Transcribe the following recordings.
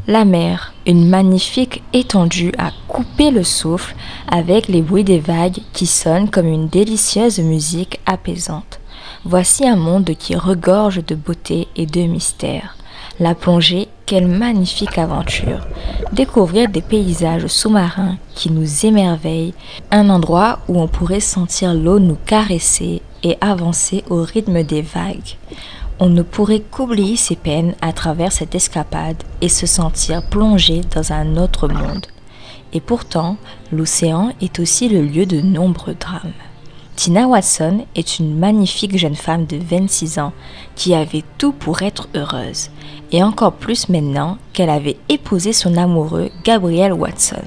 La mer, une magnifique étendue à couper le souffle avec les bruits des vagues qui sonnent comme une délicieuse musique apaisante. Voici un monde qui regorge de beauté et de mystère. La plongée, quelle magnifique aventure! Découvrir des paysages sous-marins qui nous émerveillent, un endroit où on pourrait sentir l'eau nous caresser et avancer au rythme des vagues. On ne pourrait qu'oublier ses peines à travers cette escapade et se sentir plongé dans un autre monde. Et pourtant, l'océan est aussi le lieu de nombreux drames. Tina Watson est une magnifique jeune femme de 26 ans qui avait tout pour être heureuse, et encore plus maintenant qu'elle avait épousé son amoureux Gabriel Watson.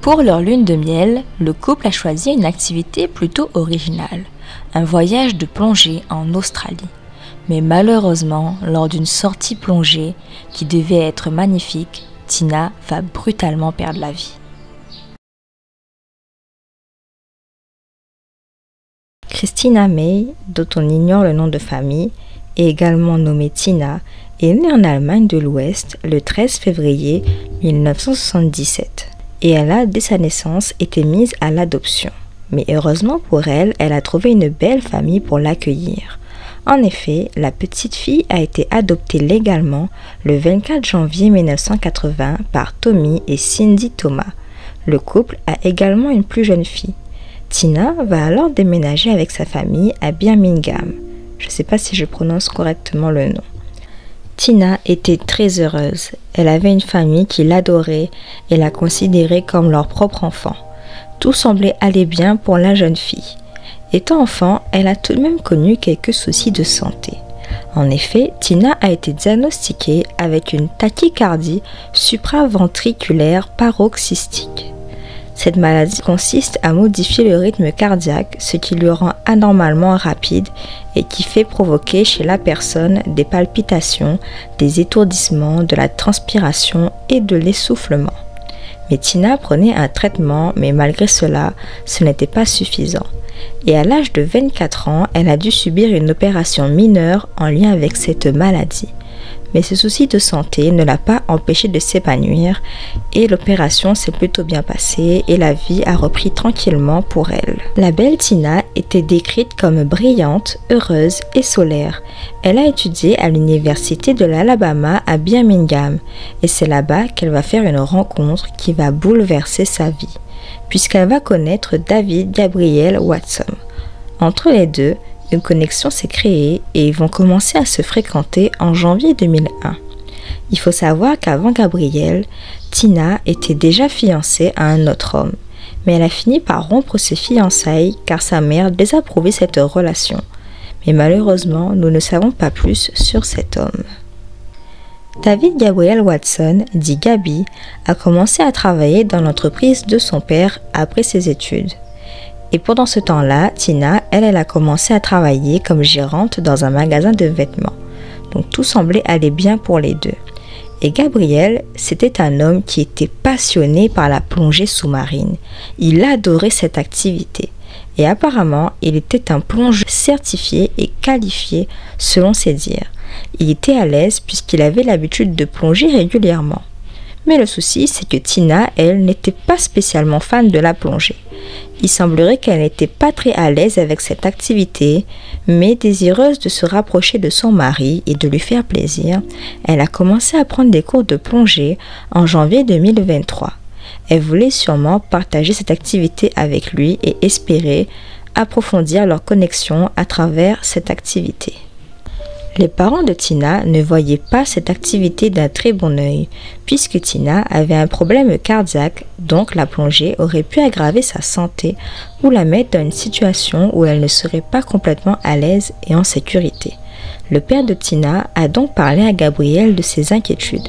Pour leur lune de miel, le couple a choisi une activité plutôt originale, un voyage de plongée en Australie. Mais malheureusement, lors d'une sortie plongée qui devait être magnifique, Tina va brutalement perdre la vie. Christina May, dont on ignore le nom de famille, et également nommée Tina, est née en Allemagne de l'Ouest le 13 février 1977. Et elle a, dès sa naissance, été mise à l'adoption. Mais heureusement pour elle, elle a trouvé une belle famille pour l'accueillir. En effet, la petite fille a été adoptée légalement le 24 janvier 1980 par Tommy et Cindy Thomas. Le couple a également une plus jeune fille. Tina va alors déménager avec sa famille à Birmingham. Je ne sais pas si je prononce correctement le nom. Tina était très heureuse. Elle avait une famille qui l'adorait et la considérait comme leur propre enfant. Tout semblait aller bien pour la jeune fille. Étant enfant, elle a tout de même connu quelques soucis de santé. En effet, Tina a été diagnostiquée avec une tachycardie supraventriculaire paroxystique. Cette maladie consiste à modifier le rythme cardiaque, ce qui le rend anormalement rapide et qui fait provoquer chez la personne des palpitations, des étourdissements, de la transpiration et de l'essoufflement. Mais Tina prenait un traitement, mais malgré cela, ce n'était pas suffisant. Et à l'âge de 24 ans, elle a dû subir une opération mineure en lien avec cette maladie. Mais ce souci de santé ne l'a pas empêchée de s'épanouir et l'opération s'est plutôt bien passée et la vie a repris tranquillement pour elle. La belle Tina était décrite comme brillante, heureuse et solaire. Elle a étudié à l'université de l'Alabama à Birmingham et c'est là-bas qu'elle va faire une rencontre qui va bouleverser sa vie, puisqu'elle va connaître David Gabriel Watson. Entre les deux, une connexion s'est créée et ils vont commencer à se fréquenter en janvier 2001. Il faut savoir qu'avant Gabriel, Tina était déjà fiancée à un autre homme, mais elle a fini par rompre ses fiançailles car sa mère désapprouvait cette relation. Mais malheureusement, nous ne savons pas plus sur cet homme. David Gabriel Watson, dit Gabi, a commencé à travailler dans l'entreprise de son père après ses études. Et pendant ce temps-là, Tina, elle a commencé à travailler comme gérante dans un magasin de vêtements. Donc tout semblait aller bien pour les deux. Et Gabriel, c'était un homme qui était passionné par la plongée sous-marine. Il adorait cette activité. Et apparemment, il était un plongeur certifié et qualifié selon ses dires. Il était à l'aise puisqu'il avait l'habitude de plonger régulièrement. Mais le souci, c'est que Tina, elle, n'était pas spécialement fan de la plongée. Il semblerait qu'elle n'était pas très à l'aise avec cette activité, mais désireuse de se rapprocher de son mari et de lui faire plaisir, elle a commencé à prendre des cours de plongée en janvier 2023. Elle voulait sûrement partager cette activité avec lui et espérer approfondir leur connexion à travers cette activité. Les parents de Tina ne voyaient pas cette activité d'un très bon œil, puisque Tina avait un problème cardiaque, donc la plongée aurait pu aggraver sa santé ou la mettre dans une situation où elle ne serait pas complètement à l'aise et en sécurité. Le père de Tina a donc parlé à Gabriel de ses inquiétudes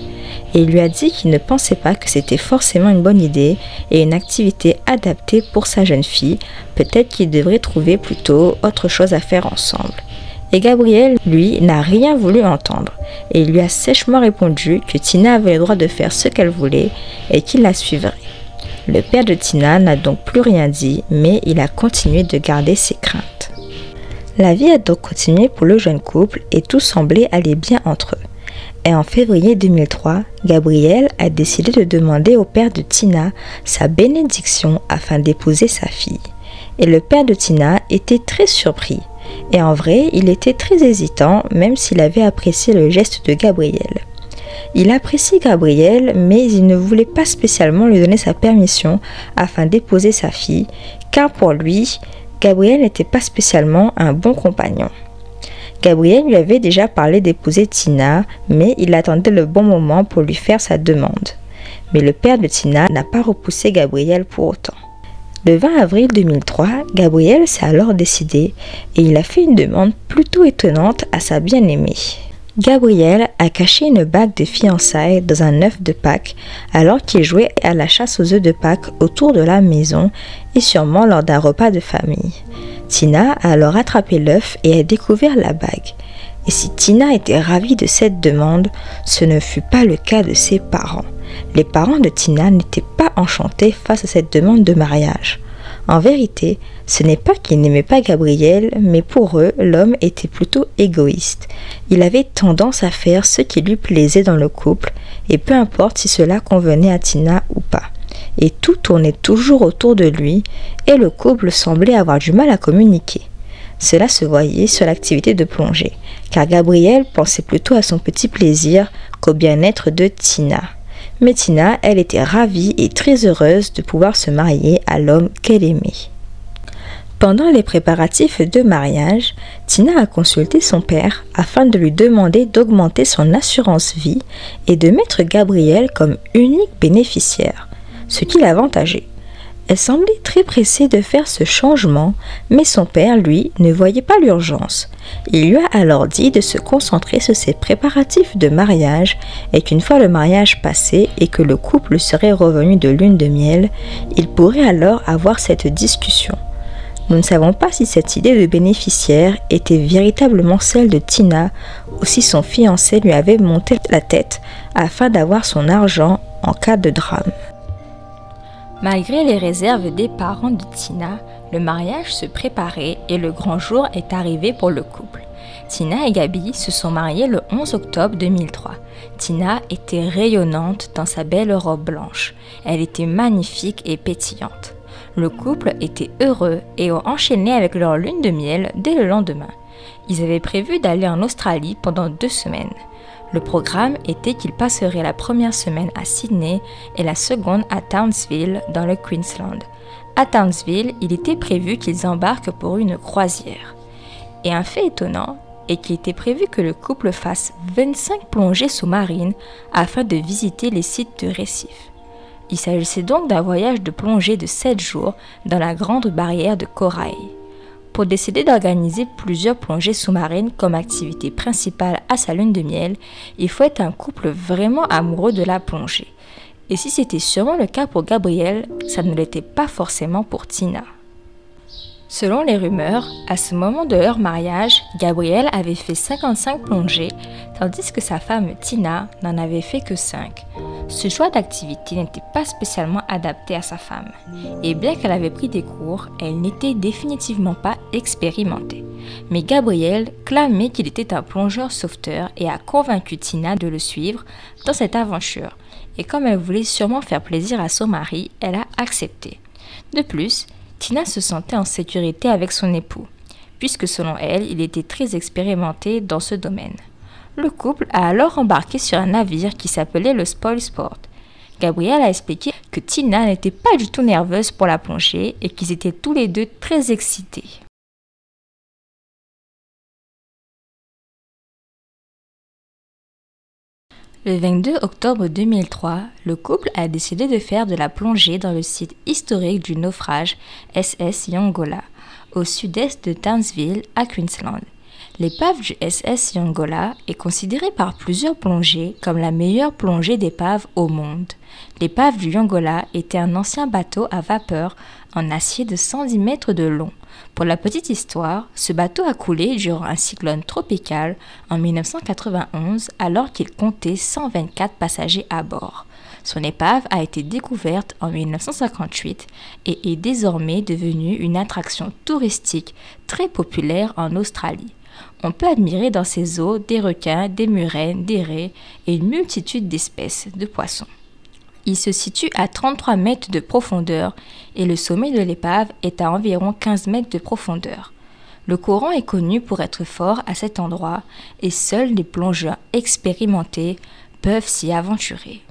et il lui a dit qu'il ne pensait pas que c'était forcément une bonne idée et une activité adaptée pour sa jeune fille, peut-être qu'ils devraient trouver plutôt autre chose à faire ensemble. Et Gabriel, lui, n'a rien voulu entendre et il lui a sèchement répondu que Tina avait le droit de faire ce qu'elle voulait et qu'il la suivrait. Le père de Tina n'a donc plus rien dit, mais il a continué de garder ses craintes. La vie a donc continué pour le jeune couple et tout semblait aller bien entre eux. Et en février 2003, Gabriel a décidé de demander au père de Tina sa bénédiction afin d'épouser sa fille. Et le père de Tina était très surpris. Et en vrai, il était très hésitant, même s'il avait apprécié le geste de Gabriel. Il apprécie Gabriel, mais il ne voulait pas spécialement lui donner sa permission afin d'épouser sa fille, car pour lui, Gabriel n'était pas spécialement un bon compagnon. Gabriel lui avait déjà parlé d'épouser Tina, mais il attendait le bon moment pour lui faire sa demande. Mais le père de Tina n'a pas repoussé Gabriel pour autant. Le 20 avril 2003, Gabriel s'est alors décidé et il a fait une demande plutôt étonnante à sa bien-aimée. Gabriel a caché une bague de fiançailles dans un œuf de Pâques alors qu'il jouait à la chasse aux œufs de Pâques autour de la maison et sûrement lors d'un repas de famille. Tina a alors attrapé l'œuf et a découvert la bague. Et si Tina était ravie de cette demande, ce ne fut pas le cas de ses parents. Les parents de Tina n'étaient pas enchantés face à cette demande de mariage. En vérité, ce n'est pas qu'ils n'aimaient pas Gabriel, mais pour eux, l'homme était plutôt égoïste. Il avait tendance à faire ce qui lui plaisait dans le couple, et peu importe si cela convenait à Tina ou pas. Et tout tournait toujours autour de lui, et le couple semblait avoir du mal à communiquer. Cela se voyait sur l'activité de plongée, car Gabriel pensait plutôt à son petit plaisir qu'au bien-être de Tina. Mais Tina, elle était ravie et très heureuse de pouvoir se marier à l'homme qu'elle aimait. Pendant les préparatifs de mariage, Tina a consulté son père afin de lui demander d'augmenter son assurance vie et de mettre Gabriel comme unique bénéficiaire, ce qui l'avantageait. Elle semblait très pressée de faire ce changement, mais son père, lui, ne voyait pas l'urgence. Il lui a alors dit de se concentrer sur ses préparatifs de mariage et qu'une fois le mariage passé et que le couple serait revenu de lune de miel, il pourrait alors avoir cette discussion. Nous ne savons pas si cette idée de bénéficiaire était véritablement celle de Tina ou si son fiancé lui avait monté la tête afin d'avoir son argent en cas de drame. Malgré les réserves des parents de Tina, le mariage se préparait et le grand jour est arrivé pour le couple. Tina et Gabi se sont mariés le 11 octobre 2003. Tina était rayonnante dans sa belle robe blanche. Elle était magnifique et pétillante. Le couple était heureux et ont enchaîné avec leur lune de miel dès le lendemain. Ils avaient prévu d'aller en Australie pendant 2 semaines. Le programme était qu'ils passeraient la première semaine à Sydney et la seconde à Townsville dans le Queensland. À Townsville, il était prévu qu'ils embarquent pour une croisière. Et un fait étonnant est qu'il était prévu que le couple fasse 25 plongées sous-marines afin de visiter les sites de récifs. Il s'agissait donc d'un voyage de plongée de 7 jours dans la grande barrière de corail. Pour décider d'organiser plusieurs plongées sous-marines comme activité principale à sa lune de miel, il faut être un couple vraiment amoureux de la plongée. Et si c'était sûrement le cas pour Gabriel, ça ne l'était pas forcément pour Tina. Selon les rumeurs, à ce moment de leur mariage, Gabriel avait fait 55 plongées, tandis que sa femme Tina n'en avait fait que 5. Ce choix d'activité n'était pas spécialement adapté à sa femme, et bien qu'elle avait pris des cours, elle n'était définitivement pas expérimentée. Mais Gabriel clamait qu'il était un plongeur sauveteur et a convaincu Tina de le suivre dans cette aventure. Et comme elle voulait sûrement faire plaisir à son mari, elle a accepté. De plus, Tina se sentait en sécurité avec son époux, puisque selon elle, il était très expérimenté dans ce domaine. Le couple a alors embarqué sur un navire qui s'appelait le Spoil Sport. Gabriel a expliqué que Tina n'était pas du tout nerveuse pour la plongée et qu'ils étaient tous les deux très excités. Le 22 octobre 2003, le couple a décidé de faire de la plongée dans le site historique du naufrage SS Yongola, au sud-est de Townsville, à Queensland. L'épave du SS Yongola est considérée par plusieurs plongeurs comme la meilleure plongée d'épave au monde. L'épave du Yongola était un ancien bateau à vapeur en acier de 110 mètres de long. Pour la petite histoire, ce bateau a coulé durant un cyclone tropical en 1991 alors qu'il comptait 124 passagers à bord. Son épave a été découverte en 1958 et est désormais devenue une attraction touristique très populaire en Australie. On peut admirer dans ses eaux des requins, des murènes, des raies et une multitude d'espèces de poissons. Il se situe à 33 mètres de profondeur et le sommet de l'épave est à environ 15 mètres de profondeur. Le courant est connu pour être fort à cet endroit et seuls les plongeurs expérimentés peuvent s'y aventurer.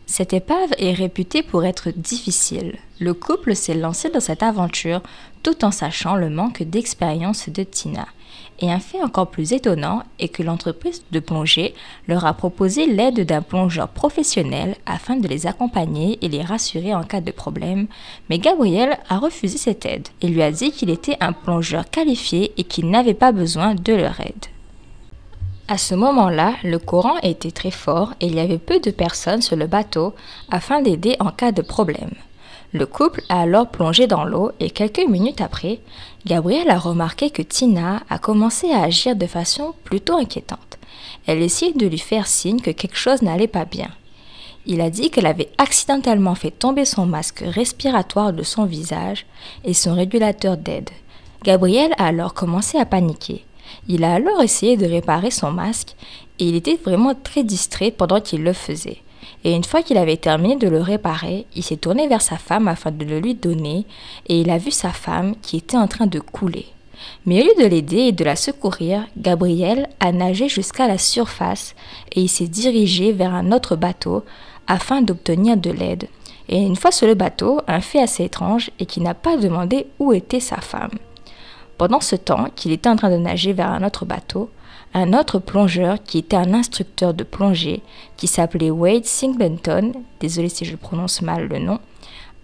Cette épave est réputée pour être difficile. Le couple s'est lancé dans cette aventure tout en sachant le manque d'expérience de Tina. Et un fait encore plus étonnant est que l'entreprise de plongée leur a proposé l'aide d'un plongeur professionnel afin de les accompagner et les rassurer en cas de problème, mais Gabriel a refusé cette aide et lui a dit qu'il était un plongeur qualifié et qu'il n'avait pas besoin de leur aide. À ce moment-là, le courant était très fort et il y avait peu de personnes sur le bateau afin d'aider en cas de problème. Le couple a alors plongé dans l'eau et quelques minutes après, Gabriel a remarqué que Tina a commencé à agir de façon plutôt inquiétante. Elle essayait de lui faire signe que quelque chose n'allait pas bien. Il a dit qu'elle avait accidentellement fait tomber son masque respiratoire de son visage et son régulateur d'aide. Gabriel a alors commencé à paniquer. Il a alors essayé de réparer son masque et il était vraiment très distrait pendant qu'il le faisait. Et une fois qu'il avait terminé de le réparer, il s'est tourné vers sa femme afin de le lui donner et il a vu sa femme qui était en train de couler. Mais au lieu de l'aider et de la secourir, Gabriel a nagé jusqu'à la surface et il s'est dirigé vers un autre bateau afin d'obtenir de l'aide. Et une fois sur le bateau, un fait assez étrange est qu'il n'a pas demandé où était sa femme. Pendant ce temps qu'il était en train de nager vers un autre bateau, un autre plongeur qui était un instructeur de plongée qui s'appelait Wade Singleton, désolé si je prononce mal le nom,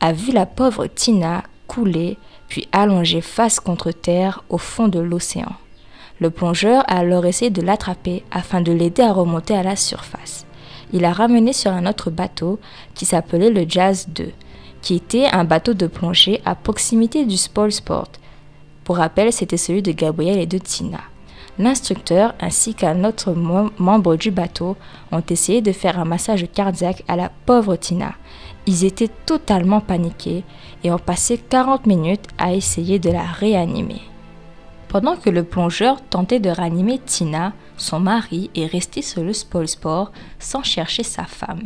a vu la pauvre Tina couler puis allongée face contre terre au fond de l'océan. Le plongeur a alors essayé de l'attraper afin de l'aider à remonter à la surface. Il l'a ramené sur un autre bateau qui s'appelait le Jazz 2, qui était un bateau de plongée à proximité du Spoil Sport. Pour rappel, c'était celui de Gabriel et de Tina. L'instructeur ainsi qu'un autre membre du bateau ont essayé de faire un massage cardiaque à la pauvre Tina. Ils étaient totalement paniqués et ont passé 40 minutes à essayer de la réanimer. Pendant que le plongeur tentait de réanimer Tina, son mari est resté sur le Spoil Sport sans chercher sa femme.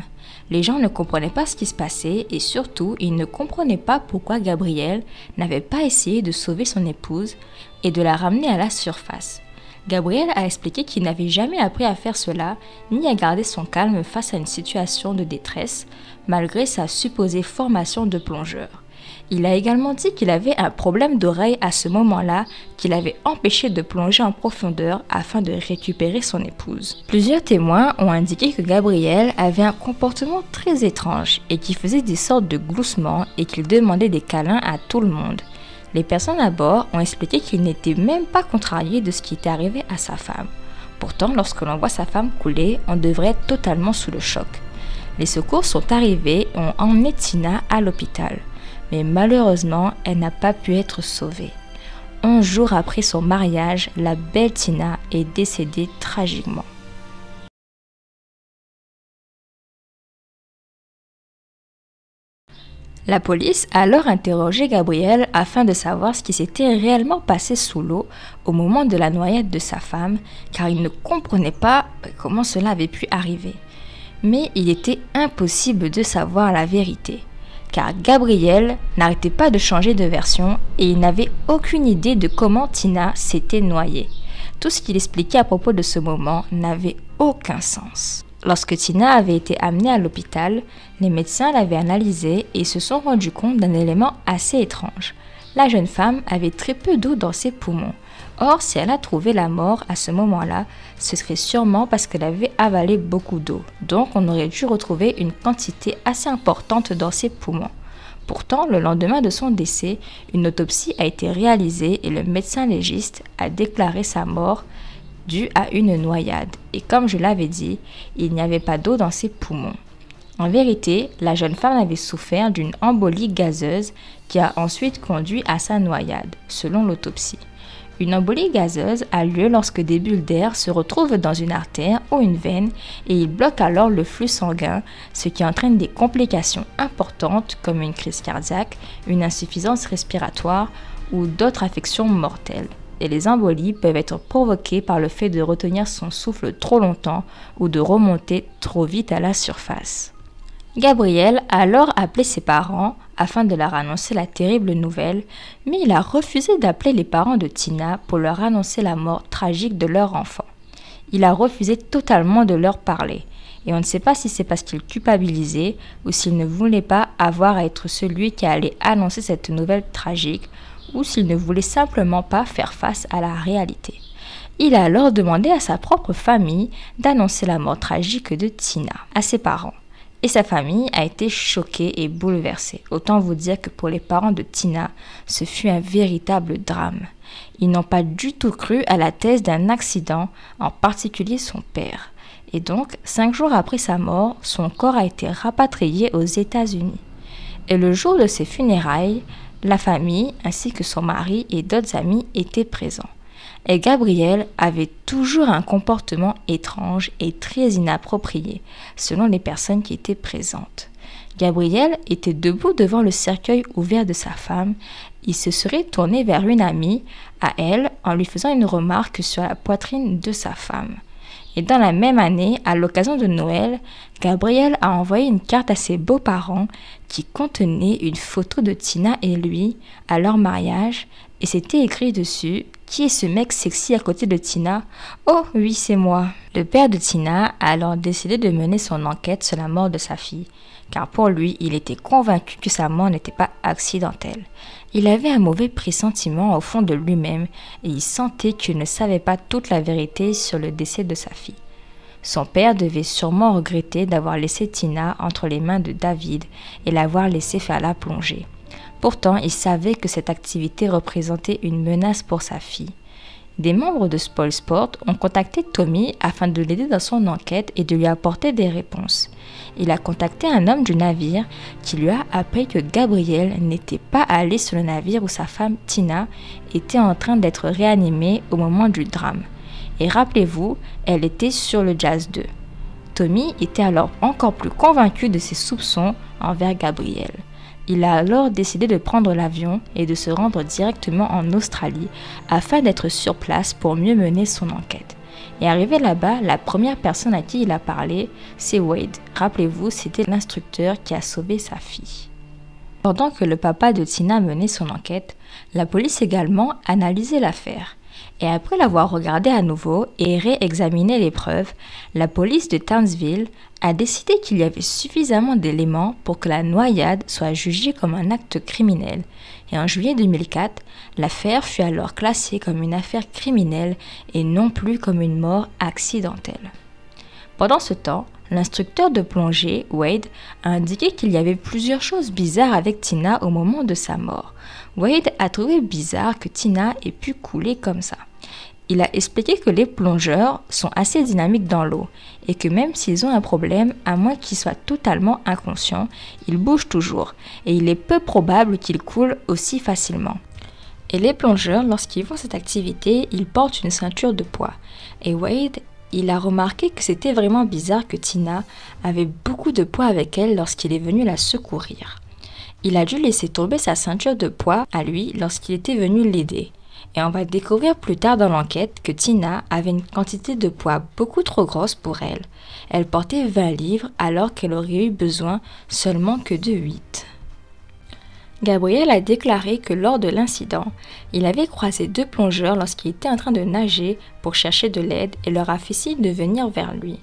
Les gens ne comprenaient pas ce qui se passait et surtout, ils ne comprenaient pas pourquoi Gabriel n'avait pas essayé de sauver son épouse et de la ramener à la surface. Gabriel a expliqué qu'il n'avait jamais appris à faire cela, ni à garder son calme face à une situation de détresse, malgré sa supposée formation de plongeur. Il a également dit qu'il avait un problème d'oreille à ce moment-là qui l'avait empêché de plonger en profondeur afin de récupérer son épouse. Plusieurs témoins ont indiqué que Gabriel avait un comportement très étrange et qu'il faisait des sortes de gloussements et qu'il demandait des câlins à tout le monde. Les personnes à bord ont expliqué qu'il n'était même pas contrarié de ce qui était arrivé à sa femme. Pourtant, lorsque l'on voit sa femme couler, on devrait être totalement sous le choc. Les secours sont arrivés et ont emmené Tina à l'hôpital. Mais malheureusement, elle n'a pas pu être sauvée. 11 jours après son mariage, la belle Tina est décédée tragiquement. La police a alors interrogé Gabriel afin de savoir ce qui s'était réellement passé sous l'eau au moment de la noyade de sa femme, car il ne comprenait pas comment cela avait pu arriver. Mais il était impossible de savoir la vérité, car Gabriel n'arrêtait pas de changer de version et il n'avait aucune idée de comment Tina s'était noyée. Tout ce qu'il expliquait à propos de ce moment n'avait aucun sens. Lorsque Tina avait été amenée à l'hôpital, les médecins l'avaient analysée et se sont rendus compte d'un élément assez étrange. La jeune femme avait très peu d'eau dans ses poumons. Or, si elle a trouvé la mort à ce moment-là, ce serait sûrement parce qu'elle avait avalé beaucoup d'eau. Donc, on aurait dû retrouver une quantité assez importante dans ses poumons. Pourtant, le lendemain de son décès, une autopsie a été réalisée et le médecin légiste a déclaré sa mort due à une noyade. Et comme je l'avais dit, il n'y avait pas d'eau dans ses poumons. En vérité, la jeune femme avait souffert d'une embolie gazeuse qui a ensuite conduit à sa noyade, selon l'autopsie. Une embolie gazeuse a lieu lorsque des bulles d'air se retrouvent dans une artère ou une veine et ils bloquent alors le flux sanguin, ce qui entraîne des complications importantes comme une crise cardiaque, une insuffisance respiratoire ou d'autres affections mortelles. et les embolies peuvent être provoquées par le fait de retenir son souffle trop longtemps ou de remonter trop vite à la surface. Gabriel a alors appelé ses parents afin de leur annoncer la terrible nouvelle, mais il a refusé d'appeler les parents de Tina pour leur annoncer la mort tragique de leur enfant. Il a refusé totalement de leur parler, et on ne sait pas si c'est parce qu'il culpabilisait ou s'il ne voulait pas avoir à être celui qui allait annoncer cette nouvelle tragique, ou s'il ne voulait simplement pas faire face à la réalité. Il a alors demandé à sa propre famille d'annoncer la mort tragique de Tina à ses parents. Et sa famille a été choquée et bouleversée. Autant vous dire que pour les parents de Tina, ce fut un véritable drame. Ils n'ont pas du tout cru à la thèse d'un accident, en particulier son père. Et donc, 5 jours après sa mort, son corps a été rapatrié aux États-Unis. Et le jour de ses funérailles, la famille ainsi que son mari et d'autres amis étaient présents. Et Gabriel avait toujours un comportement étrange et très inapproprié, selon les personnes qui étaient présentes. Gabriel était debout devant le cercueil ouvert de sa femme. Il se serait tourné vers une amie, à elle, en lui faisant une remarque sur la poitrine de sa femme. Et dans la même année, à l'occasion de Noël, Gabriel a envoyé une carte à ses beaux-parents qui contenait une photo de Tina et lui à leur mariage, et c'était écrit dessus « Qui est ce mec sexy à côté de Tina ? Oh oui, c'est moi !» Le père de Tina a alors décidé de mener son enquête sur la mort de sa fille, car pour lui, il était convaincu que sa mort n'était pas accidentelle. Il avait un mauvais pressentiment au fond de lui-même et il sentait qu'il ne savait pas toute la vérité sur le décès de sa fille. Son père devait sûrement regretter d'avoir laissé Tina entre les mains de David et l'avoir laissé faire la plongée. Pourtant, il savait que cette activité représentait une menace pour sa fille. Des membres de Spoil Sport ont contacté Tommy afin de l'aider dans son enquête et de lui apporter des réponses. Il a contacté un homme du navire qui lui a appris que Gabriel n'était pas allé sur le navire où sa femme Tina était en train d'être réanimée au moment du drame. Et rappelez-vous, elle était sur le Jazz 2. Tommy était alors encore plus convaincu de ses soupçons envers Gabriel. Il a alors décidé de prendre l'avion et de se rendre directement en Australie afin d'être sur place pour mieux mener son enquête. Et arrivé là-bas, la première personne à qui il a parlé, c'est Wade. Rappelez-vous, c'était l'instructeur qui a sauvé sa fille. Pendant que le papa de Tina menait son enquête, la police également analysait l'affaire. Et après l'avoir regardé à nouveau et réexaminé les preuves, la police de Townsville a décidé qu'il y avait suffisamment d'éléments pour que la noyade soit jugée comme un acte criminel. Et en juillet 2004, l'affaire fut alors classée comme une affaire criminelle et non plus comme une mort accidentelle. Pendant ce temps, l'instructeur de plongée, Wade, a indiqué qu'il y avait plusieurs choses bizarres avec Tina au moment de sa mort. Wade a trouvé bizarre que Tina ait pu couler comme ça. Il a expliqué que les plongeurs sont assez dynamiques dans l'eau et que même s'ils ont un problème, à moins qu'ils soient totalement inconscients, ils bougent toujours et il est peu probable qu'ils coulent aussi facilement. Et les plongeurs, lorsqu'ils font cette activité, ils portent une ceinture de poids. Et Wade, il a remarqué que c'était vraiment bizarre que Tina avait beaucoup de poids avec elle lorsqu'il est venu la secourir. Il a dû laisser tomber sa ceinture de poids à lui lorsqu'il était venu l'aider. Et on va découvrir plus tard dans l'enquête que Tina avait une quantité de poids beaucoup trop grosse pour elle. Elle portait 20 livres alors qu'elle aurait eu besoin seulement que de 8. Gabriel a déclaré que lors de l'incident, il avait croisé 2 plongeurs lorsqu'il était en train de nager pour chercher de l'aide et leur a fait signe de venir vers lui.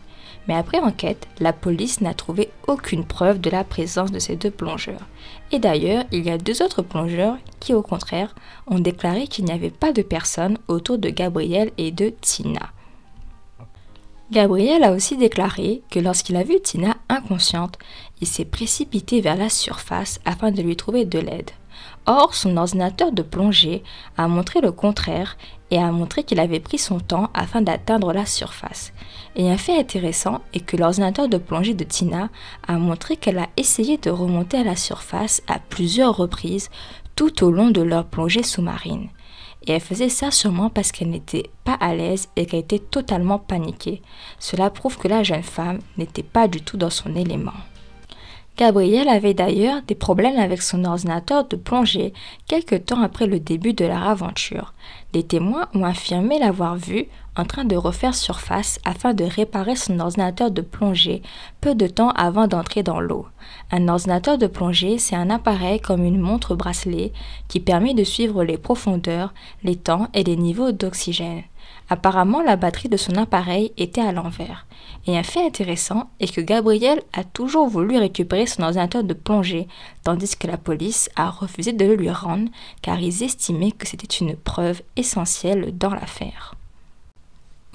Mais après enquête, la police n'a trouvé aucune preuve de la présence de ces 2 plongeurs. Et d'ailleurs, il y a 2 autres plongeurs qui, au contraire, ont déclaré qu'il n'y avait pas de personnes autour de Gabriel et de Tina. Gabriel a aussi déclaré que lorsqu'il a vu Tina inconsciente, il s'est précipité vers la surface afin de lui trouver de l'aide. Or, son ordinateur de plongée a montré le contraire et a montré qu'il avait pris son temps afin d'atteindre la surface. Et un fait intéressant est que l'ordinateur de plongée de Tina a montré qu'elle a essayé de remonter à la surface à plusieurs reprises tout au long de leur plongée sous-marine. Et elle faisait ça sûrement parce qu'elle n'était pas à l'aise et qu'elle était totalement paniquée. Cela prouve que la jeune femme n'était pas du tout dans son élément. Gabriel avait d'ailleurs des problèmes avec son ordinateur de plongée quelque temps après le début de leur aventure. Des témoins ont affirmé l'avoir vu en train de refaire surface afin de réparer son ordinateur de plongée peu de temps avant d'entrer dans l'eau. Un ordinateur de plongée, c'est un appareil comme une montre bracelet qui permet de suivre les profondeurs, les temps et les niveaux d'oxygène. Apparemment, la batterie de son appareil était à l'envers. Et un fait intéressant est que Gabriel a toujours voulu récupérer son ordinateur de plongée, tandis que la police a refusé de le lui rendre car ils estimaient que c'était une preuve essentielle dans l'affaire.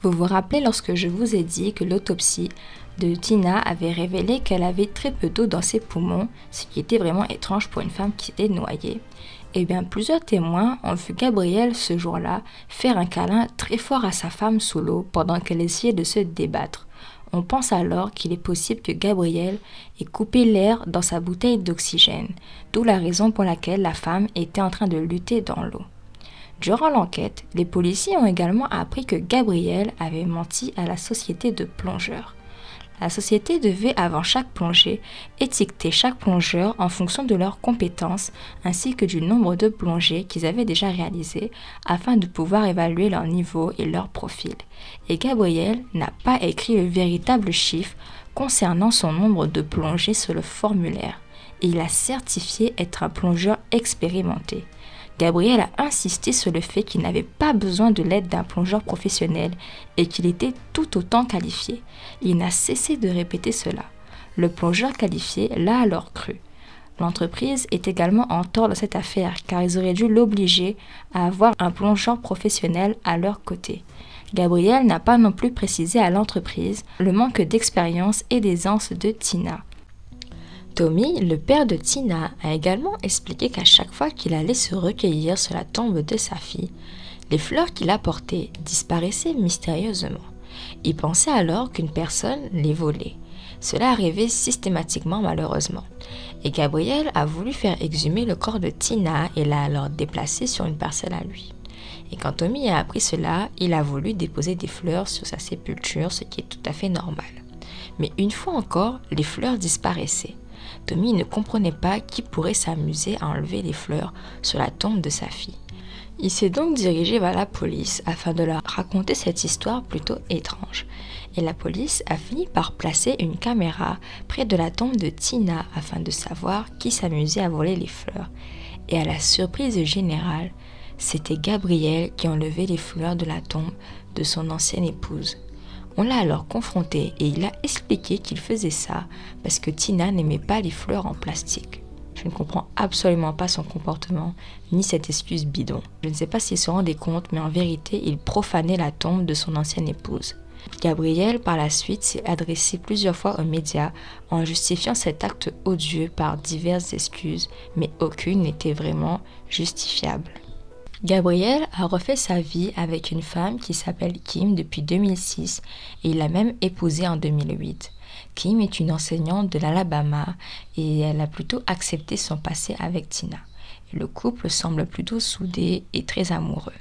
Vous vous rappelez lorsque je vous ai dit que l'autopsie de Tina avait révélé qu'elle avait très peu d'eau dans ses poumons, ce qui était vraiment étrange pour une femme qui s'était noyée. Eh bien, plusieurs témoins ont vu Gabriel ce jour-là faire un câlin très fort à sa femme sous l'eau pendant qu'elle essayait de se débattre. On pense alors qu'il est possible que Gabriel ait coupé l'air dans sa bouteille d'oxygène, d'où la raison pour laquelle la femme était en train de lutter dans l'eau. Durant l'enquête, les policiers ont également appris que Gabriel avait menti à la société de plongeurs. La société devait, avant chaque plongée, étiqueter chaque plongeur en fonction de leurs compétences ainsi que du nombre de plongées qu'ils avaient déjà réalisées afin de pouvoir évaluer leur niveau et leur profil. Et Gabriel n'a pas écrit le véritable chiffre concernant son nombre de plongées sur le formulaire. Et il a certifié être un plongeur expérimenté. Gabriel a insisté sur le fait qu'il n'avait pas besoin de l'aide d'un plongeur professionnel et qu'il était tout autant qualifié. Il n'a cessé de répéter cela. Le plongeur qualifié l'a alors cru. L'entreprise est également en tort dans cette affaire car ils auraient dû l'obliger à avoir un plongeur professionnel à leur côté. Gabriel n'a pas non plus précisé à l'entreprise le manque d'expérience et d'aisance de Tina. Tommy, le père de Tina, a également expliqué qu'à chaque fois qu'il allait se recueillir sur la tombe de sa fille, les fleurs qu'il apportait disparaissaient mystérieusement. Il pensait alors qu'une personne les volait. Cela arrivait systématiquement malheureusement. Et Gabriel a voulu faire exhumer le corps de Tina et l'a alors déplacé sur une parcelle à lui. Et quand Tommy a appris cela, il a voulu déposer des fleurs sur sa sépulture, ce qui est tout à fait normal. Mais une fois encore, les fleurs disparaissaient. Tommy ne comprenait pas qui pourrait s'amuser à enlever les fleurs sur la tombe de sa fille. Il s'est donc dirigé vers la police afin de leur raconter cette histoire plutôt étrange. Et la police a fini par placer une caméra près de la tombe de Tina afin de savoir qui s'amusait à voler les fleurs. Et à la surprise générale, c'était Gabriel qui enlevait les fleurs de la tombe de son ancienne épouse. On l'a alors confronté et il a expliqué qu'il faisait ça parce que Tina n'aimait pas les fleurs en plastique. Je ne comprends absolument pas son comportement, ni cette excuse bidon. Je ne sais pas s'il se rendait compte, mais en vérité, il profanait la tombe de son ancienne épouse. Gabriel, par la suite, s'est adressé plusieurs fois aux médias en justifiant cet acte odieux par diverses excuses, mais aucune n'était vraiment justifiable. Gabriel a refait sa vie avec une femme qui s'appelle Kim depuis 2006 et il l'a même épousée en 2008. Kim est une enseignante de l'Alabama et elle a plutôt accepté son passé avec Tina. Et le couple semble plutôt soudé et très amoureux.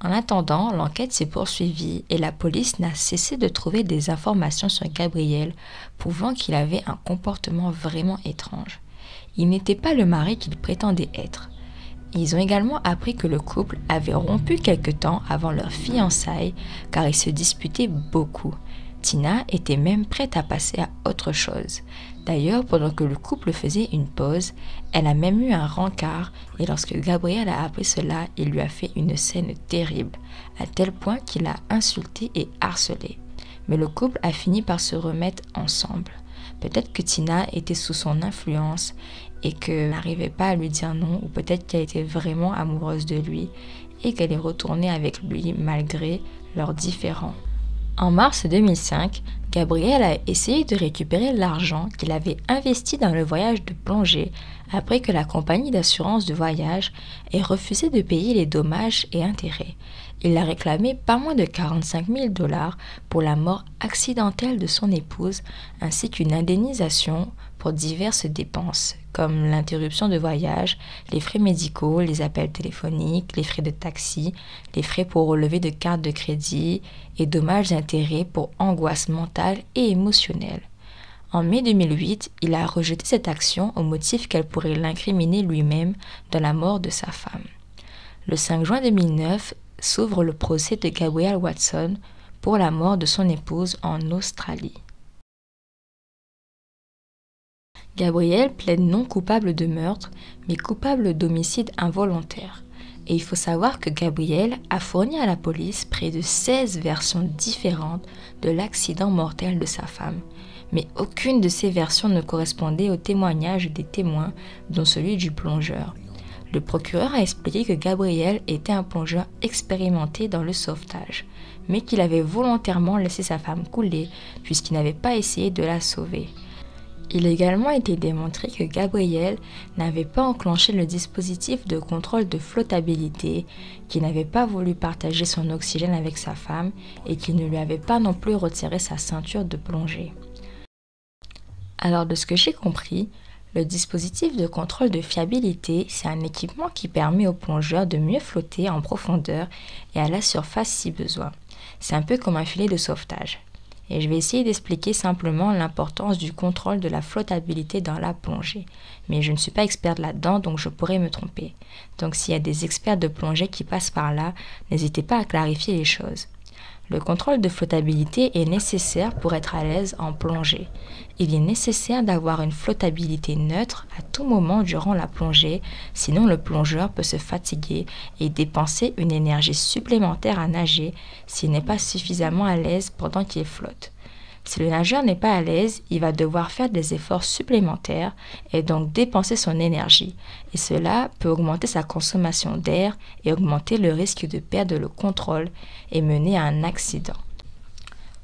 En attendant, l'enquête s'est poursuivie et la police n'a cessé de trouver des informations sur Gabriel prouvant qu'il avait un comportement vraiment étrange. Il n'était pas le mari qu'il prétendait être. Ils ont également appris que le couple avait rompu quelque temps avant leur fiançailles car ils se disputaient beaucoup. Tina était même prête à passer à autre chose. D'ailleurs, pendant que le couple faisait une pause, elle a même eu un rencard et lorsque Gabriel a appris cela, il lui a fait une scène terrible, à tel point qu'il l'a insulté et harcelé. Mais le couple a fini par se remettre ensemble. Peut-être que Tina était sous son influence et qu'elle n'arrivait pas à lui dire non, ou peut-être qu'elle était vraiment amoureuse de lui et qu'elle est retournée avec lui malgré leurs différends. En mars 2005, Gabriel a essayé de récupérer l'argent qu'il avait investi dans le voyage de plongée après que la compagnie d'assurance de voyage ait refusé de payer les dommages et intérêts. Il a réclamé pas moins de 45 000 $ pour la mort accidentelle de son épouse ainsi qu'une indemnisation pour diverses dépenses comme l'interruption de voyage, les frais médicaux, les appels téléphoniques, les frais de taxi, les frais pour relever de carte de crédit et dommages et intérêts pour angoisse mentale et émotionnelle. En mai 2008, il a rejeté cette action au motif qu'elle pourrait l'incriminer lui-même dans la mort de sa femme. Le 5 juin 2009 s'ouvre le procès de Gabrielle Watson pour la mort de son épouse en Australie. Gabrielle plaide non coupable de meurtre, mais coupable d'homicide involontaire. Et il faut savoir que Gabrielle a fourni à la police près de 16 versions différentes de l'accident mortel de sa femme. Mais aucune de ces versions ne correspondait au témoignage des témoins, dont celui du plongeur. Le procureur a expliqué que Gabrielle était un plongeur expérimenté dans le sauvetage, mais qu'il avait volontairement laissé sa femme couler puisqu'il n'avait pas essayé de la sauver. Il a également été démontré que Gabrielle n'avait pas enclenché le dispositif de contrôle de flottabilité, qu'il n'avait pas voulu partager son oxygène avec sa femme et qu'il ne lui avait pas non plus retiré sa ceinture de plongée. Alors de ce que j'ai compris, le dispositif de contrôle de fiabilité, c'est un équipement qui permet au plongeur de mieux flotter en profondeur et à la surface si besoin. C'est un peu comme un filet de sauvetage. Et je vais essayer d'expliquer simplement l'importance du contrôle de la flottabilité dans la plongée. Mais je ne suis pas experte là-dedans, donc je pourrais me tromper. Donc s'il y a des experts de plongée qui passent par là, n'hésitez pas à clarifier les choses. Le contrôle de flottabilité est nécessaire pour être à l'aise en plongée. Il est nécessaire d'avoir une flottabilité neutre à tout moment durant la plongée, sinon le plongeur peut se fatiguer et dépenser une énergie supplémentaire à nager s'il n'est pas suffisamment à l'aise pendant qu'il flotte. Si le nageur n'est pas à l'aise, il va devoir faire des efforts supplémentaires et donc dépenser son énergie. Et cela peut augmenter sa consommation d'air et augmenter le risque de perdre le contrôle et mener à un accident.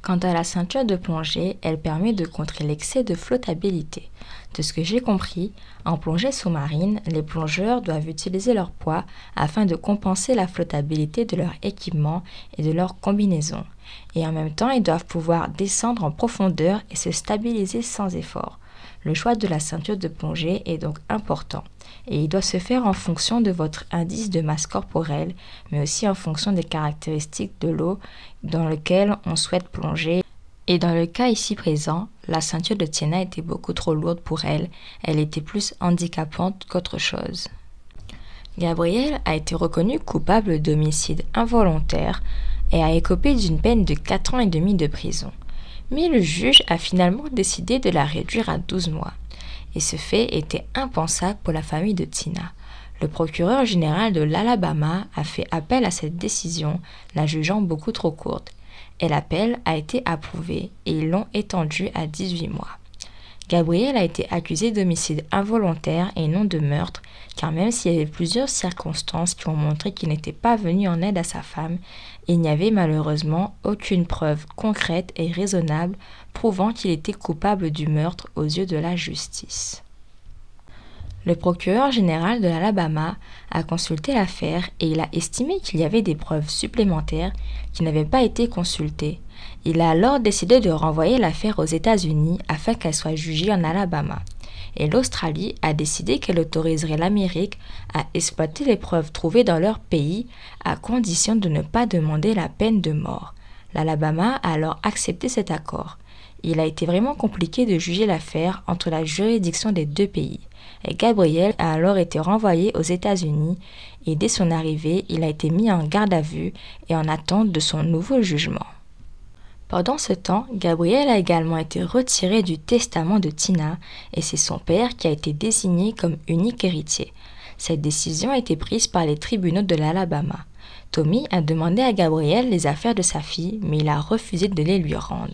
Quant à la ceinture de plongée, elle permet de contrer l'excès de flottabilité. De ce que j'ai compris, en plongée sous-marine, les plongeurs doivent utiliser leur poids afin de compenser la flottabilité de leur équipement et de leur combinaison. Et en même temps, ils doivent pouvoir descendre en profondeur et se stabiliser sans effort. Le choix de la ceinture de plongée est donc important et il doit se faire en fonction de votre indice de masse corporelle, mais aussi en fonction des caractéristiques de l'eau dans laquelle on souhaite plonger. Et dans le cas ici présent, la ceinture de Tina était beaucoup trop lourde pour elle, elle était plus handicapante qu'autre chose. Gabrielle a été reconnue coupable d'homicide involontaire et a écopé d'une peine de 4 ans et demi de prison. Mais le juge a finalement décidé de la réduire à 12 mois. Et ce fait était impensable pour la famille de Tina. Le procureur général de l'Alabama a fait appel à cette décision, la jugeant beaucoup trop courte. Et l'appel a été approuvé et ils l'ont étendu à 18 mois. Gabrielle a été accusée d'homicide involontaire et non de meurtre, car même s'il y avait plusieurs circonstances qui ont montré qu'il n'était pas venu en aide à sa femme, il n'y avait malheureusement aucune preuve concrète et raisonnable prouvant qu'il était coupable du meurtre aux yeux de la justice. Le procureur général de l'Alabama a consulté l'affaire et il a estimé qu'il y avait des preuves supplémentaires qui n'avaient pas été consultées. Il a alors décidé de renvoyer l'affaire aux États-Unis afin qu'elle soit jugée en Alabama. Et l'Australie a décidé qu'elle autoriserait l'Amérique à exploiter les preuves trouvées dans leur pays à condition de ne pas demander la peine de mort. L'Alabama a alors accepté cet accord. Il a été vraiment compliqué de juger l'affaire entre la juridiction des deux pays. Et Gabrielle a alors été renvoyé aux États-Unis et dès son arrivée, il a été mis en garde à vue et en attente de son nouveau jugement. Pendant ce temps, Gabrielle a également été retirée du testament de Tina et c'est son père qui a été désigné comme unique héritier. Cette décision a été prise par les tribunaux de l'Alabama. Tommy a demandé à Gabrielle les affaires de sa fille, mais il a refusé de les lui rendre.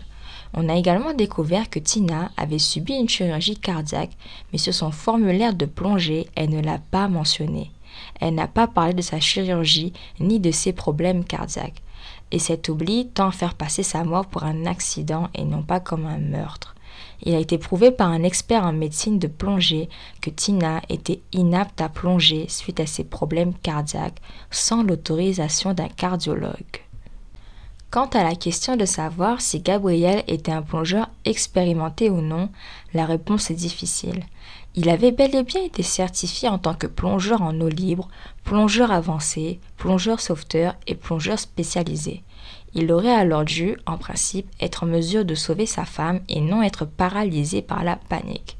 On a également découvert que Tina avait subi une chirurgie cardiaque, mais sur son formulaire de plongée, elle ne l'a pas mentionné. Elle n'a pas parlé de sa chirurgie ni de ses problèmes cardiaques. Et cet oubli tend à faire passer sa mort pour un accident et non pas comme un meurtre. Il a été prouvé par un expert en médecine de plongée que Tina était inapte à plonger suite à ses problèmes cardiaques sans l'autorisation d'un cardiologue. Quant à la question de savoir si Gabrielle était un plongeur expérimenté ou non, la réponse est difficile. Il avait bel et bien été certifié en tant que plongeur en eau libre, plongeur avancé, plongeur sauveteur et plongeur spécialisé. Il aurait alors dû, en principe, être en mesure de sauver sa femme et non être paralysé par la panique.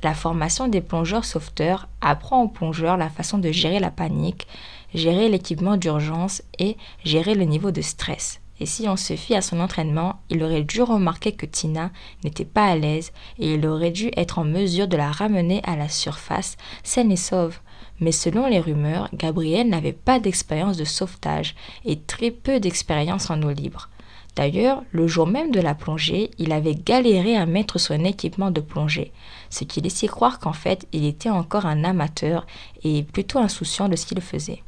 La formation des plongeurs sauveteurs apprend aux plongeurs la façon de gérer la panique, gérer l'équipement d'urgence et gérer le niveau de stress. Et si on se fie à son entraînement, il aurait dû remarquer que Tina n'était pas à l'aise et il aurait dû être en mesure de la ramener à la surface saine et sauve. Mais selon les rumeurs, Gabriel n'avait pas d'expérience de sauvetage et très peu d'expérience en eau libre. D'ailleurs, le jour même de la plongée, il avait galéré à mettre son équipement de plongée, ce qui laissait croire qu'en fait, il était encore un amateur et plutôt insouciant de ce qu'il faisait.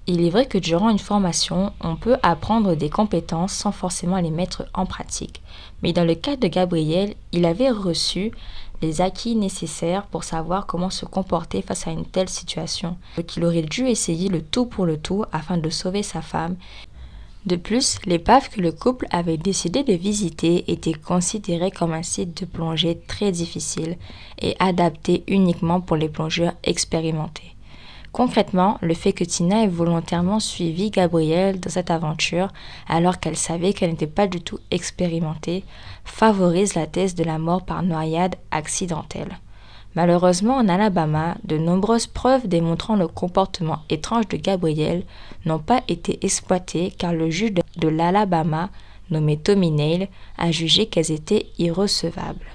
Il est vrai que durant une formation, on peut apprendre des compétences sans forcément les mettre en pratique. Mais dans le cas de Gabriel, il avait reçu les acquis nécessaires pour savoir comment se comporter face à une telle situation. Donc il aurait dû essayer le tout pour le tout afin de sauver sa femme. De plus, l'épave que le couple avait décidé de visiter était considérée comme un site de plongée très difficile et adapté uniquement pour les plongeurs expérimentés. Concrètement, le fait que Tina ait volontairement suivi Gabriel dans cette aventure, alors qu'elle savait qu'elle n'était pas du tout expérimentée, favorise la thèse de la mort par noyade accidentelle. Malheureusement, en Alabama, de nombreuses preuves démontrant le comportement étrange de Gabriel n'ont pas été exploitées car le juge de l'Alabama, nommé Tommy Neal, a jugé qu'elles étaient irrecevables.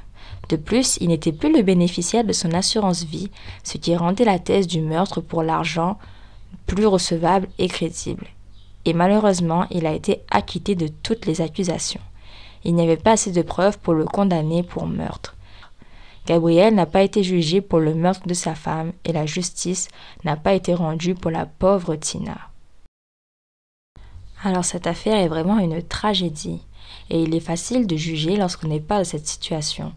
De plus, il n'était plus le bénéficiaire de son assurance vie, ce qui rendait la thèse du meurtre pour l'argent plus recevable et crédible. Et malheureusement, il a été acquitté de toutes les accusations. Il n'y avait pas assez de preuves pour le condamner pour meurtre. Gabriel n'a pas été jugé pour le meurtre de sa femme et la justice n'a pas été rendue pour la pauvre Tina. Alors cette affaire est vraiment une tragédie et il est facile de juger lorsqu'on n'est pas dans cette situation.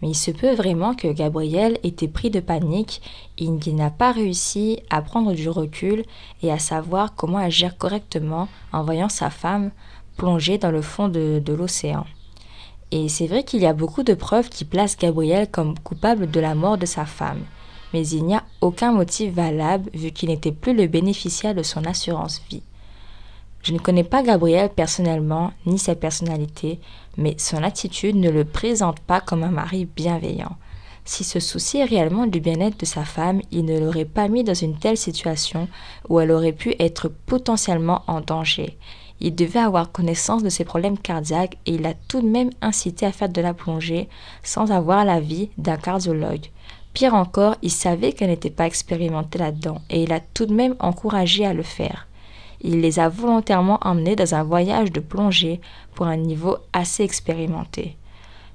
Mais il se peut vraiment que Gabriel était pris de panique et qu'il n'a pas réussi à prendre du recul et à savoir comment agir correctement en voyant sa femme plonger dans le fond de l'océan. Et c'est vrai qu'il y a beaucoup de preuves qui placent Gabriel comme coupable de la mort de sa femme. Mais il n'y a aucun motif valable vu qu'il n'était plus le bénéficiaire de son assurance vie. Je ne connais pas Gabriel personnellement, ni sa personnalité, mais son attitude ne le présente pas comme un mari bienveillant. S'il se souciait réellement du bien-être de sa femme, il ne l'aurait pas mis dans une telle situation où elle aurait pu être potentiellement en danger. Il devait avoir connaissance de ses problèmes cardiaques et il l'a tout de même incité à faire de la plongée sans avoir l'avis d'un cardiologue. Pire encore, il savait qu'elle n'était pas expérimentée là-dedans et il l'a tout de même encouragée à le faire. Il les a volontairement emmenés dans un voyage de plongée pour un niveau assez expérimenté.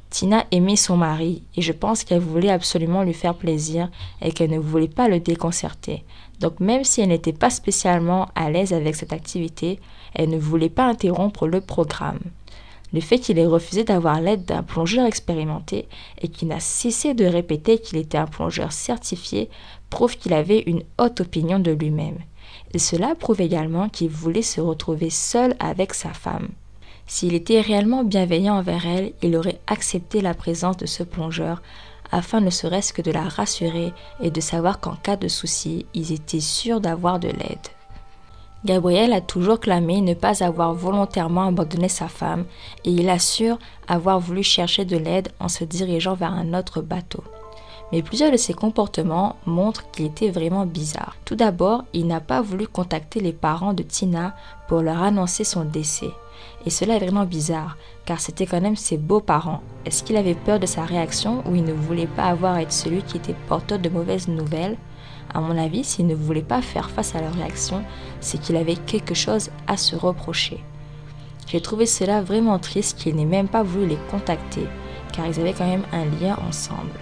Tina aimait son mari et je pense qu'elle voulait absolument lui faire plaisir et qu'elle ne voulait pas le déconcerter. Donc même si elle n'était pas spécialement à l'aise avec cette activité, elle ne voulait pas interrompre le programme. Le fait qu'il ait refusé d'avoir l'aide d'un plongeur expérimenté et qu'il n'a cessé de répéter qu'il était un plongeur certifié prouve qu'il avait une haute opinion de lui-même. Et cela prouve également qu'il voulait se retrouver seul avec sa femme. S'il était réellement bienveillant envers elle, il aurait accepté la présence de ce plongeur afin ne serait-ce que de la rassurer et de savoir qu'en cas de souci, ils étaient sûrs d'avoir de l'aide. Gabriel a toujours clamé ne pas avoir volontairement abandonné sa femme et il assure avoir voulu chercher de l'aide en se dirigeant vers un autre bateau. Mais plusieurs de ses comportements montrent qu'il était vraiment bizarre. Tout d'abord, il n'a pas voulu contacter les parents de Tina pour leur annoncer son décès. Et cela est vraiment bizarre, car c'était quand même ses beaux-parents. Est-ce qu'il avait peur de sa réaction ou il ne voulait pas avoir à être celui qui était porteur de mauvaises nouvelles? À mon avis, s'il ne voulait pas faire face à leur réaction, c'est qu'il avait quelque chose à se reprocher. J'ai trouvé cela vraiment triste qu'il n'ait même pas voulu les contacter, car ils avaient quand même un lien ensemble.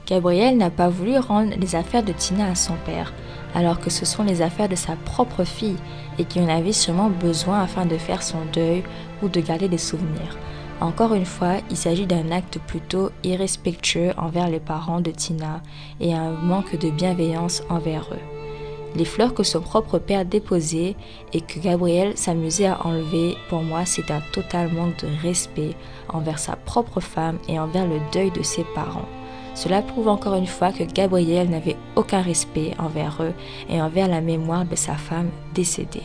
Gabriel n'a pas voulu rendre les affaires de Tina à son père, alors que ce sont les affaires de sa propre fille et qu'il en avait sûrement besoin afin de faire son deuil ou de garder des souvenirs. Encore une fois, il s'agit d'un acte plutôt irrespectueux envers les parents de Tina et un manque de bienveillance envers eux. Les fleurs que son propre père déposait et que Gabriel s'amusait à enlever, pour moi, c'est un total manque de respect envers sa propre femme et envers le deuil de ses parents. Cela prouve encore une fois que Gabriel n'avait aucun respect envers eux et envers la mémoire de sa femme décédée.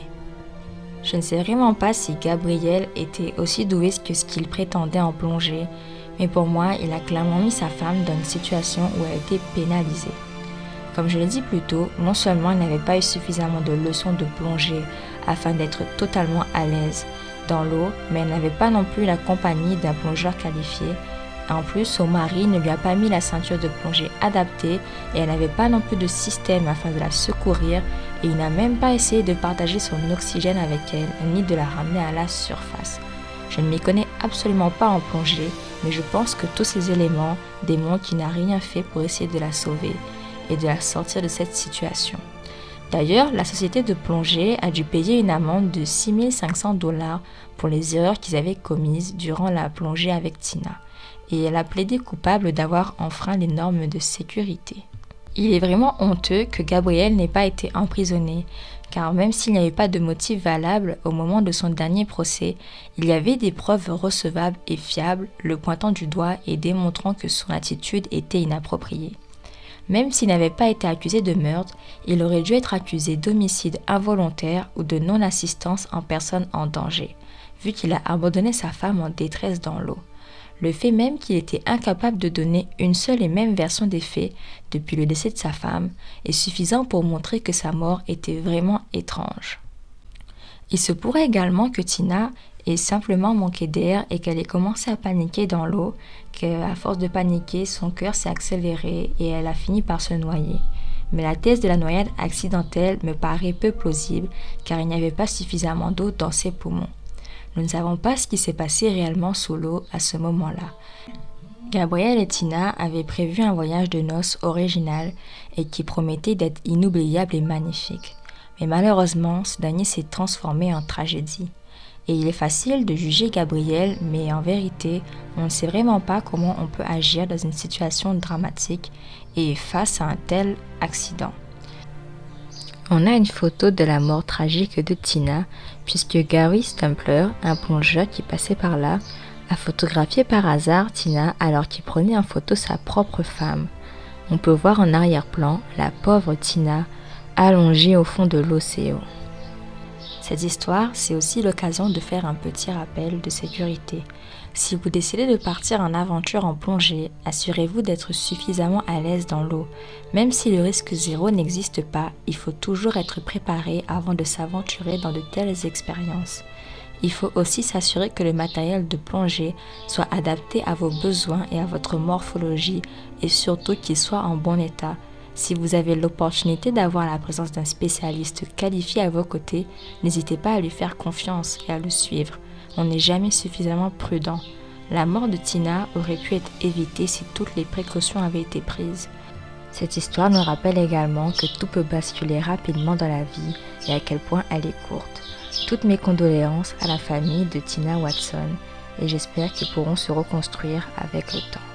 Je ne sais vraiment pas si Gabriel était aussi doué que ce qu'il prétendait en plongée, mais pour moi, il a clairement mis sa femme dans une situation où elle était pénalisée. Comme je l'ai dit plus tôt, non seulement il n'avait pas eu suffisamment de leçons de plongée afin d'être totalement à l'aise dans l'eau, mais elle n'avait pas non plus la compagnie d'un plongeur qualifié. En plus, son mari ne lui a pas mis la ceinture de plongée adaptée et elle n'avait pas non plus de système afin de la secourir et il n'a même pas essayé de partager son oxygène avec elle ni de la ramener à la surface. Je ne m'y connais absolument pas en plongée, mais je pense que tous ces éléments démontrent qu'il n'a rien fait pour essayer de la sauver et de la sortir de cette situation. D'ailleurs, la société de plongée a dû payer une amende de 6 500 $ pour les erreurs qu'ils avaient commises durant la plongée avec Tina. Et elle a plaidé coupable d'avoir enfreint les normes de sécurité. Il est vraiment honteux que Gabriel n'ait pas été emprisonné, car même s'il n'y avait pas de motif valable au moment de son dernier procès, il y avait des preuves recevables et fiables le pointant du doigt et démontrant que son attitude était inappropriée. Même s'il n'avait pas été accusé de meurtre, il aurait dû être accusé d'homicide involontaire ou de non-assistance en personne en danger, vu qu'il a abandonné sa femme en détresse dans l'eau. Le fait même qu'il était incapable de donner une seule et même version des faits depuis le décès de sa femme est suffisant pour montrer que sa mort était vraiment étrange. Il se pourrait également que Tina ait simplement manqué d'air et qu'elle ait commencé à paniquer dans l'eau, qu'à force de paniquer, son cœur s'est accéléré et elle a fini par se noyer. Mais la thèse de la noyade accidentelle me paraît peu plausible car il n'y avait pas suffisamment d'eau dans ses poumons. Nous ne savons pas ce qui s'est passé réellement sous l'eau à ce moment-là. Gabriel et Tina avaient prévu un voyage de noces original et qui promettait d'être inoubliable et magnifique. Mais malheureusement, ce dernier s'est transformé en tragédie. Et il est facile de juger Gabriel, mais en vérité, on ne sait vraiment pas comment on peut agir dans une situation dramatique et face à un tel accident. On a une photo de la mort tragique de Tina, puisque Gary Stumpler, un plongeur qui passait par là, a photographié par hasard Tina alors qu'il prenait en photo sa propre femme. On peut voir en arrière-plan la pauvre Tina allongée au fond de l'océan. Cette histoire, c'est aussi l'occasion de faire un petit rappel de sécurité. Si vous décidez de partir en aventure en plongée, assurez-vous d'être suffisamment à l'aise dans l'eau. Même si le risque zéro n'existe pas, il faut toujours être préparé avant de s'aventurer dans de telles expériences. Il faut aussi s'assurer que le matériel de plongée soit adapté à vos besoins et à votre morphologie et surtout qu'il soit en bon état. Si vous avez l'opportunité d'avoir la présence d'un spécialiste qualifié à vos côtés, n'hésitez pas à lui faire confiance et à le suivre. On n'est jamais suffisamment prudent. La mort de Tina aurait pu être évitée si toutes les précautions avaient été prises. Cette histoire nous rappelle également que tout peut basculer rapidement dans la vie et à quel point elle est courte. Toutes mes condoléances à la famille de Tina Watson et j'espère qu'ils pourront se reconstruire avec le temps.